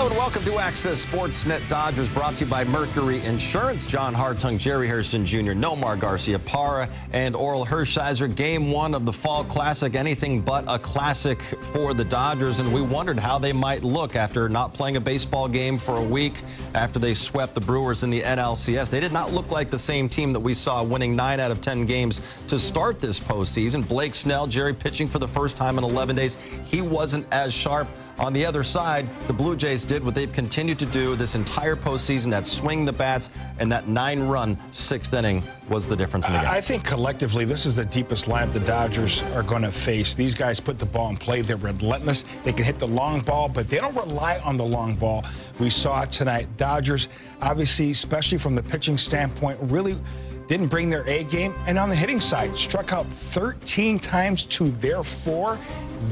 Hello and welcome to Access Sportsnet Dodgers, brought to you by Mercury Insurance. John Hartung, Jerry Hairston Jr., Nomar Garcia-Parra, and Oral Hershiser. Game one of the Fall Classic, anything but a classic for the Dodgers, and we wondered how they might look after not playing a baseball game for a week after they swept the Brewers in the NLCS. They did not look like the same team that we saw winning 9 out of 10 games to start this postseason. Blake Snell, Jerry, pitching for the first time in 11 days. He wasn't as sharp. On the other side, the Blue Jays did what they've continued to do this entire postseason, that swing the bats, and that 9-run 6th inning was the difference in the game. I think collectively, this is the deepest lineup the Dodgers are going to face. These guys put the ball in play. They're relentless. They can hit the long ball, but they don't rely on the long ball. We saw it tonight. Dodgers, obviously, especially from the pitching standpoint, really didn't bring their A game. And on the hitting side, struck out 13 times to their 4.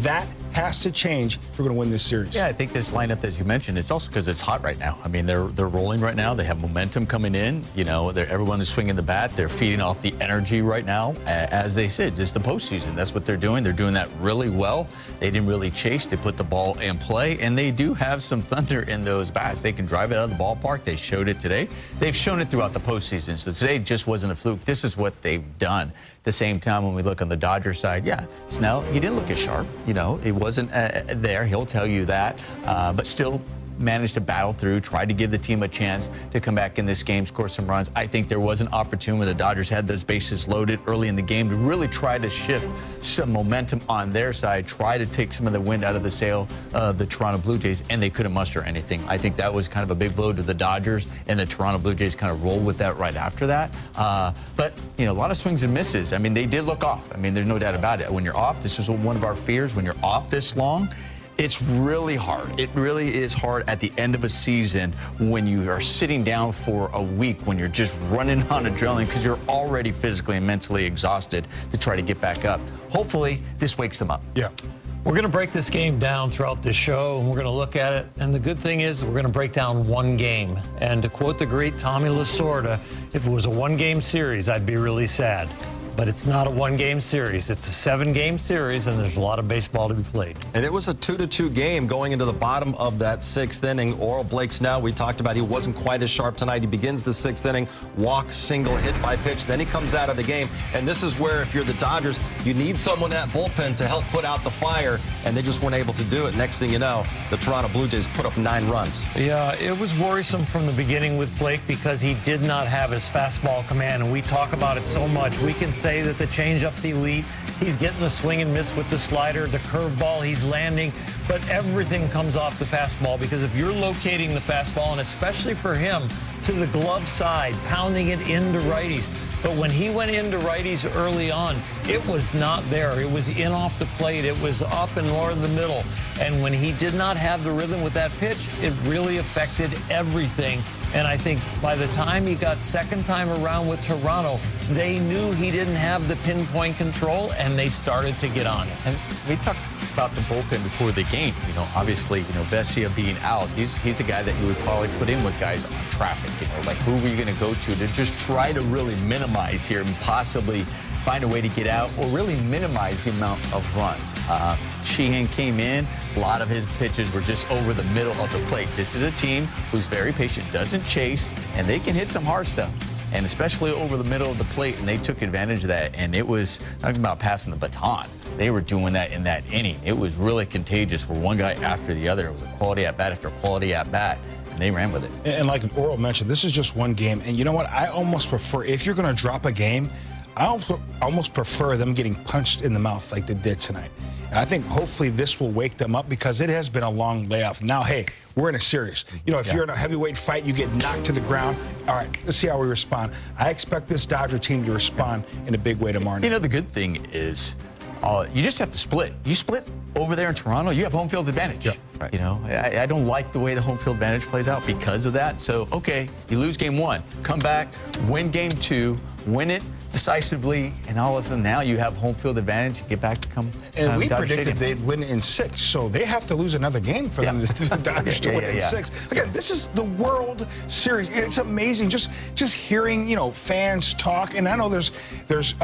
That has to change if we're going to win this series. Yeah, I think this lineup, as you mentioned, it's also because it's hot right now. I mean, they're rolling right now. They have momentum coming in. You know, everyone is swinging the bat. They're feeding off the energy right now. As they said, it's the postseason. That's what they're doing. They're doing that really well. They didn't really chase. They put the ball in play, and they do have some thunder in those bats. They can drive it out of the ballpark. They showed it today. They've shown it throughout the postseason. So today just wasn't a fluke. This is what they've done. At the same time, when we look on the Dodgers side, yeah, Snell, he didn't look as sharp. You know, it wasn't there. He'll tell you that, but still managed to battle through, tried to give the team a chance to come back in this game, score some runs. I think there was an opportunity where the Dodgers had those bases loaded early in the game to really try to shift some momentum on their side, try to take some of the wind out of the sail of the Toronto Blue Jays, and they couldn't muster anything. I think that was kind of a big blow to the Dodgers, and the Toronto Blue Jays kind of rolled with that right after that. But, you know, a lot of swings and misses. I mean, they did look off. I mean, there's no doubt about it. When you're off, this is one of our fears. When you're off this long, it's really hard. It really is hard at the end of a season when you are sitting down for a week, when you're just running on adrenaline because you're already physically and mentally exhausted to try to get back up. Hopefully, this wakes them up. Yeah. We're going to break this game down throughout this show, and we're going to look at it. And the good thing is we're going to break down one game. And to quote the great Tommy Lasorda, if it was a one-game series, I'd be really sad. But it's not a one-game series. It's a 7-game series, and there's a lot of baseball to be played. And it was a 2-2 game going into the bottom of that 6th inning. Oral Blake Snell, we talked about, he wasn't quite as sharp tonight. He begins the 6th inning, walk, single, hit by pitch. Then he comes out of the game. And this is where, if you're the Dodgers, you need someone at bullpen to help put out the fire, and they just weren't able to do it. Next thing you know, the Toronto Blue Jays put up 9 runs. Yeah, it was worrisome from the beginning with Blake because he did not have his fastball command, and we talk about it so much. We can say that the changeup's elite. He's getting the swing and miss with the slider, the curveball he's landing, but everything comes off the fastball because if you're locating the fastball, and especially for him, to the glove side, pounding it into righties. But when he went into righties early on, it was not there. It was in off the plate. It was up and more in the middle. And when he did not have the rhythm with that pitch, it really affected everything. And I think by the time he got second time around with Toronto, they knew he didn't have the pinpoint control, and they started to get on it. And we talked about the bullpen before the game. You know, obviously, you know, Vesia being out, he's a guy that you would probably put in with guys on traffic. You know, like who are you going to go to just try to really minimize here and possibly find a way to get out or really minimize the amount of runs. Sheehan came in. A lot of his pitches were just over the middle of the plate. This is a team who's very patient, doesn't chase, and they can hit some hard stuff, and especially over the middle of the plate, and they took advantage of that, and it was talking about passing the baton. They were doing that in that inning. It was really contagious for one guy after the other. It was a quality at-bat after quality at-bat, and they ran with it. And like Oral mentioned, this is just one game, and you know what? I almost prefer, if you're going to drop a game, I almost prefer them getting punched in the mouth like they did tonight. And I think hopefully this will wake them up because it has been a long layoff. Now, hey, we're in a series. You know, if you're in a heavyweight fight, you get knocked to the ground. All right, let's see how we respond. I expect this Dodger team to respond in a big way tomorrow night. You know, the good thing is you just have to split. You split over there in Toronto, you have home field advantage. Yep. Right. You know, I don't like the way the home field advantage plays out because of that. So, okay, you lose game 1, come back, win game 2, win it. decisively, and all of a sudden now you have home field advantage. You get back to come. And we Dodger predicted Stadium. they'd win in 6, so they have to lose another game for them, the Dodgers, to win in 6. Again, this is the World Series. It's amazing just hearing, fans talk. And I know there's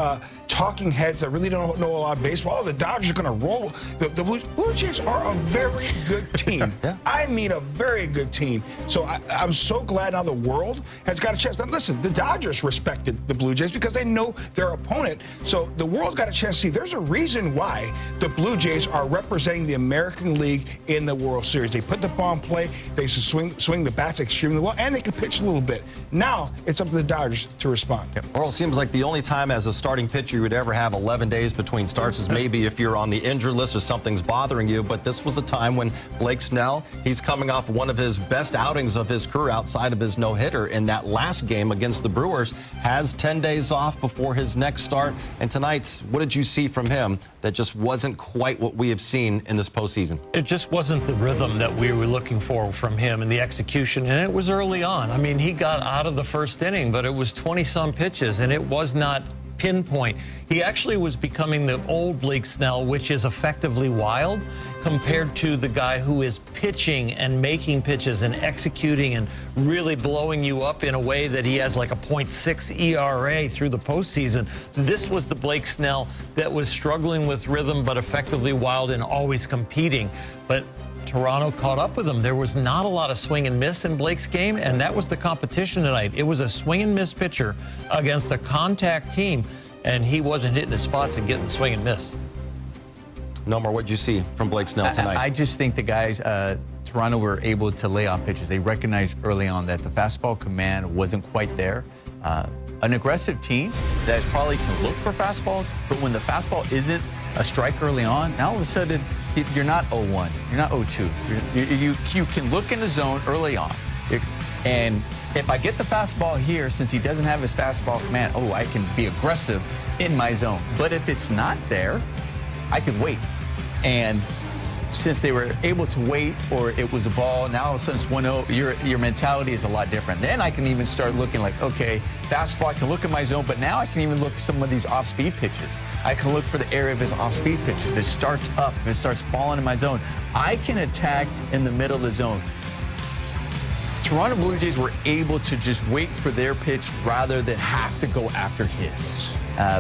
talking heads that really don't know a lot of baseball. Oh, the Dodgers are going to roll. The Blue Jays are a very good team. I mean, a very good team. So I'm so glad now the world has got a chance. Now, listen, the Dodgers respected the Blue Jays because they know their opponent. So the world got a chance to see there's a reason why the Blue Jays are representing the American League in the World Series. They put the ball in play. They swing the bats extremely well, and they can pitch a little bit. Now it's up to the Dodgers to respond. Earl, seems like the only time as a starting pitcher you would ever have 11 days between starts is maybe if you're on the injured list or something's bothering you. But this was a time when Blake Snell, he's coming off one of his best outings of his career outside of his no-hitter in that last game against the Brewers, has 10 days off before his next start. And tonight, what did you see from him that just wasn't quite what we have seen in this postseason? It just wasn't the rhythm that we were looking for from him and the execution, and it was early on. I mean, he got out of the first inning, but it was 20-some pitches, and it was not pinpoint. He actually was becoming the old Blake Snell, which is effectively wild, compared to the guy who is pitching and making pitches and executing and really blowing you up in a way that he has like a .6 ERA through the postseason. This was the Blake Snell that was struggling with rhythm, but effectively wild and always competing. But Toronto caught up with him. There was not a lot of swing and miss in Blake's game, and that was the competition tonight. It was a swing and miss pitcher against a contact team, and he wasn't hitting his spots and getting the swing and miss. Nomar, what did you see from Blake Snell tonight? I just think the guys, Toronto were able to lay on pitches. They recognized early on that the fastball command wasn't quite there. An aggressive team that probably can look for fastballs, but when the fastball isn't a strike early on, now all of a sudden you're not 0-1, you're not 0-2. You can look in the zone early on. And if I get the fastball here, since he doesn't have his fastball command, I can be aggressive in my zone. But if it's not there, I can wait. And since they were able to wait, or it was a ball, now all of a sudden it's 1-0, your mentality is a lot different. Then I can even start looking like, okay, fastball, I can look at my zone, but now I can even look at some of these off-speed pitches. I can look for the area of his off-speed pitch. If it starts up, if it starts falling in my zone, I can attack in the middle of the zone. Toronto Blue Jays were able to just wait for their pitch rather than have to go after his.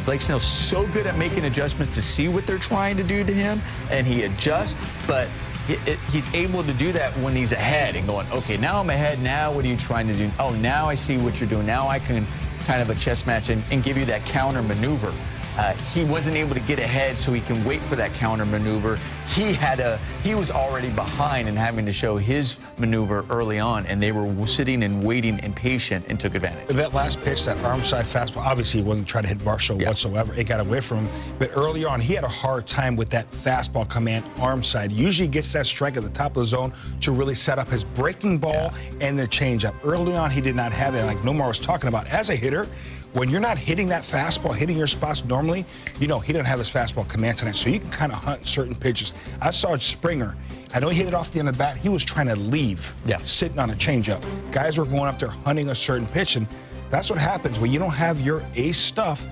Blake Snell's so good at making adjustments to see what they're trying to do to him, and he adjusts, but he's able to do that when he's ahead and going, okay, now I'm ahead, now what are you trying to do? Oh, now I see what you're doing. Now I can kind of a chess match and give you that counter maneuver. He wasn't able to get ahead, so he can wait for that counter maneuver. He was already behind and having to show his maneuver early on, and they were sitting and waiting and patient and took advantage. That last pitch, that arm side fastball, obviously he wasn't trying to hit Varsho whatsoever. It got away from him. But early on, he had a hard time with that fastball command arm side. Usually gets that strike at the top of the zone to really set up his breaking ball and the changeup. Early on, he did not have that. Like Nomar was talking about, as a hitter, when you're not hitting that fastball, hitting your spots normally, he didn't have his fastball command tonight, so you can kind of hunt certain pitches. I saw Springer. I know he hit it off the end of the bat. He was trying to leave, sitting on a changeup. Guys were going up there hunting a certain pitch, and that's what happens when you don't have your ace stuff.